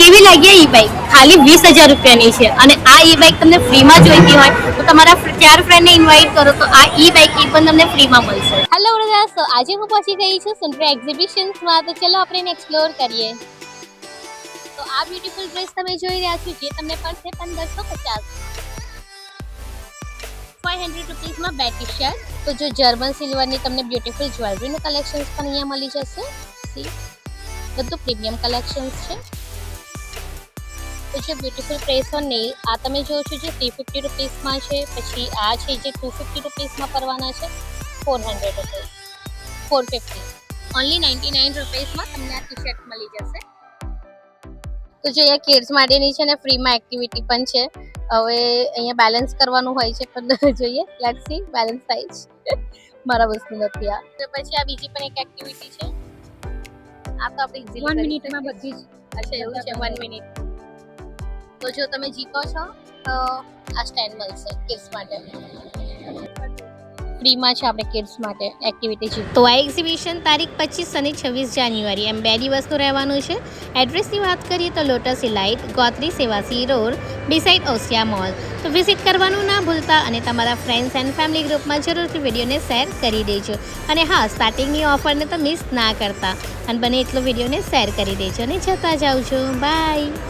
કેવી લાગી ઈ બાઇક? ખાલી 20,000 રૂપિયાની છે અને આ ઈ બાઇક તમને ફ્રીમાં જોઈતી હોય તો તમારા 4 ફ્રેન્ડને ઇન્વાઇટ કરો તો આ ઈ બાઇક ઈ પણ તમને ફ્રીમાં મળશે. હેલો બ્રધર્સ, તો આજે હું પહોંચી ગઈ છું સુંદરા એક્ઝિબિશન્સમાં. તો ચલો આપણે એને એક્સપ્લોર કરીએ. તો આ બ્યુટીફુલ ડ્રેસ તમે જોઈ રહ્યા છો જે તમને પડશે 1550. 500 રૂપીસમાં બે ટી શર્ટ. તો જો જર્મન સિલ્વરની તમને બ્યુટીફુલ જ્વેલરીનું કલેક્શન્સ પણ અહીંયા મળી જશે. સી બધું પ્રીમિયમ કલેક્શન્સ છે. તો જે બ્યુટીફુલ પ્રેસ ઓન નેલ આ તમે જો છો જે 350 રૂપીસમાં છે. પછી આ છે જે 250 રૂપીસમાં પરવાના છે. 400 રૂપીસ 450 ઓનલી 99 રૂપીસમાં તમને આ ટી શર્ટ મળી જશે. તો જે અહીંયા કિડ્સ માટેની છે ને ફ્રીમાં એક્ટિવિટી પણ છે. હવે અહીંયા બેલેન્સ કરવાનું હોય છે પણ જોઈએ લેટ્સ સી બેલેન્સ થાય છે. મારા વસ્તુ નથી આ. તો પછી આ બીજી પણ એક એક્ટિવિટી છે. આ તો આપણે ઇઝીલી 1 મિનિટમાં બધી જ. અચ્છા એવું છે 1 મિનિટ. તો જો તમે જીતો છો તો આ સ્ટેન્ડ મળશે કિડ્સ માટે. ફ્રીમાં છે આપણે કિડ્સ માટે એક્ટિવિટી છે. તો આ એક્ઝિબિશન તારીખ 25 અને 26 જાન્યુઆરી એમ 2 દિવસનું રહેવાનું છે. એડ્રેસની વાત કરીએ તો lotus elite, Gotri Sevasi road, beside Osia mall. તો વિઝિટ કરવાનું ના ભૂલતા અને તમારા ફ્રેન્ડ્સ એન્ડ ફેમિલી ગ્રુપમાં જરૂરથી વિડીયોને શેર કરી દેજો. અને હા, સ્ટાર્ટિંગની ઓફરને તો મિસ ના કરતા અને બને એટલો વિડીયોને શેર કરી દેજો અને જતા જાવજો. બાય.